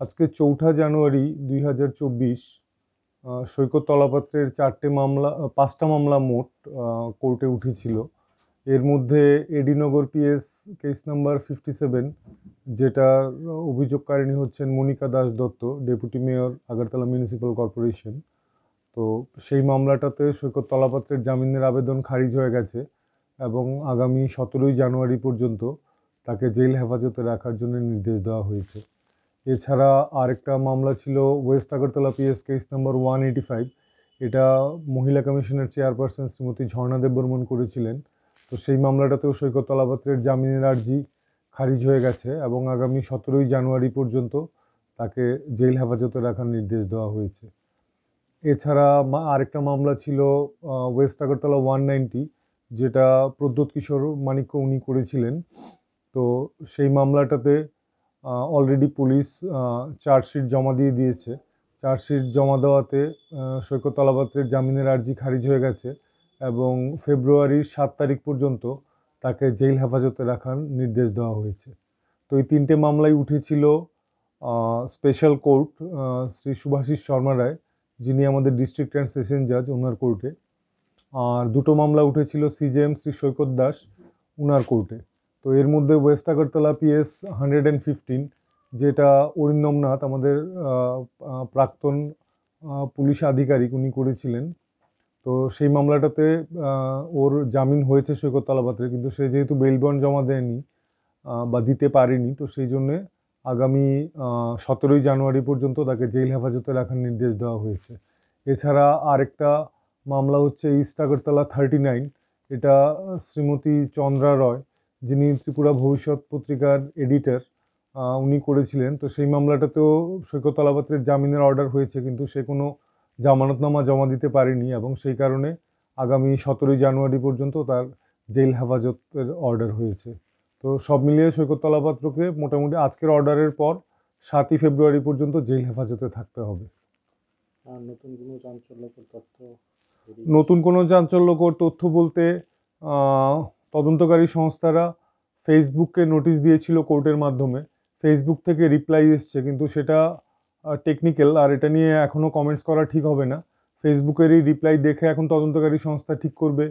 আজকে ৪ঠা জানুয়ারি ২০২৪ সৈকত তলাপাত্রের ৫টা মামলা মোট কোর্টে উঠেছিল। এর মধ্যে এডিনগর পিএস কেস নাম্বার 57, যেটার অভিযোগকারিণী হচ্ছেন Monika Das Datta, deputy mayor, Agartala municipal corporation. তো সেই মামলাটাতে সৈকত তলাপাত্রের জামিনের আবেদন খারিজ হয়ে গেছে এবং আগামী 17ই জানুয়ারি পর্যন্ত তাকে জেল হেফাজতে রাখার জন্য নির্দেশ দেওয়া হয়েছে। এছাড়া আরেকটা মামলা ছিল West Agartala PS case number 185। এটা মহিলা কমিশনের চেয়ারপারসন শ্রীমতী ঝর্ণা দেববর্মন করেছিলেন। তো সেই মামলাটাতেও সৈকত তলাপাত্রের জামিনের আর্জি খারিজ হয়ে গেছে এবং আগামী 17ই জানুয়ারি পর্যন্ত তাকে জেল হেফাজতে রাখার নির্দেশ দেওয়া হয়েছে। এছাড়া আরেকটা মামলা ছিল ওয়েস্ট আগরতলা 190, যেটা প্রদ্যোৎ কিশোর মাণিক্য উনি করেছিলেন। তো সেই মামলাটাতে অলরেডি পুলিশ চার্জশিট জমা দিয়ে দিয়েছে। চার্জশিট জমা দেওয়াতে সৈকত তলাপাত্রের জামিনের আর্জি খারিজ হয়ে গেছে এবং ফেব্রুয়ারির 7 তারিখ পর্যন্ত তাকে জেল হেফাজতে রাখার নির্দেশ দেওয়া হয়েছে। তো এই 3টে মামলাই উঠেছিল স্পেশাল কোর্ট শ্রী শুভাশিস শর্মা রায়, যিনি আমাদের ডিস্ট্রিক্ট অ্যান্ড সেশন জাজ, ওনার কোর্টে। আর 2টো মামলা উঠেছিল সিজেএম শ্রী সৈকত দাস, উনার কোর্টে। তো এর মধ্যে ওয়েস্ট আগরতলা পিএস 115, যেটা অরিন্দম নাথ, আমাদের প্রাক্তন পুলিশ আধিকারিক, উনি করেছিলেন। তো সেই মামলাটাতে ওর জামিন হয়েছে সৈকত তলাপাত্রের, কিন্তু সে যেহেতু বেল বন্ড জমা দেয়নি বা দিতে পারেনি, তো সেই জন্যে আগামী 17ই জানুয়ারি পর্যন্ত তাকে জেল হেফাজতে রাখার নির্দেশ দেওয়া হয়েছে। এছাড়া আরেকটা মামলা হচ্ছে ইস্ট আগরতলা 39। এটা শ্রীমতী চন্দ্রা রয়, যিনি ত্রিপুরা ভবিষ্যৎ পত্রিকার এডিটর, উনি করেছিলেন। তো সেই মামলাটাতেও সৈকত তলাপাত্রের জামিনের অর্ডার হয়েছে, কিন্তু সে কোনো জামানতনামা জমা দিতে পারেনি এবং সেই কারণে আগামী 17ই জানুয়ারি পর্যন্ত তার জেল হেফাজতের অর্ডার হয়েছে। তো সব মিলিয়ে সৈকত তলাপাত্রকে মোটামুটি আজকের অর্ডারের পর 7ই ফেব্রুয়ারি পর্যন্ত জেল হেফাজতে থাকতে হবে। আর নতুন কোনো চাঞ্চল্যকর তথ্য বলতে তদন্তকারী সংস্থারা ফেসবুককে নোটিশ দিয়েছিল কোর্টের মাধ্যমে। ফেসবুক থেকে রিপ্লাই এসছে, কিন্তু সেটা টেকনিক্যাল, আর এটা নিয়ে এখনও কমেন্টস করা ঠিক হবে না। ফেসবুকেরই রিপ্লাই দেখে এখন তদন্তকারী সংস্থা ঠিক করবে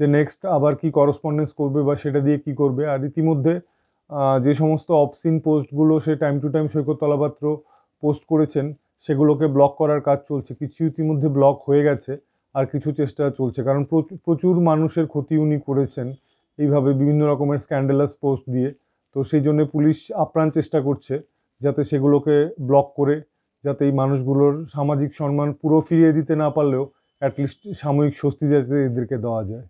যে নেক্সট আবার কি করসপন্ডেন্স করবে বা সেটা দিয়ে কি করবে। আর ইতিমধ্যে যে সমস্ত অবসিন পোস্টগুলো সে time to time Saikat Talapatra post করেছেন, সেগুলোকে ব্লক করার কাজ চলছে। কিছু ইতিমধ্যে ব্লক হয়ে গেছে, আর কিছু চেষ্টা চলছে, কারণ প্রচুর মানুষের ক্ষতি উনি করেছেন এইভাবে বিভিন্ন রকমের স্ক্যান্ডালাস পোস্ট দিয়ে। তো সেই জন্য পুলিশ আপ্রাণ চেষ্টা করছে যাতে সেগুলোকে ব্লক করে, যাতে এই মানুষগুলোর সামাজিক সম্মান পুরো ফিরিয়ে দিতে না পারলেও অ্যাটলিস্ট সাময়িক স্বস্তি যাতে এদেরকে দেওয়া যায়।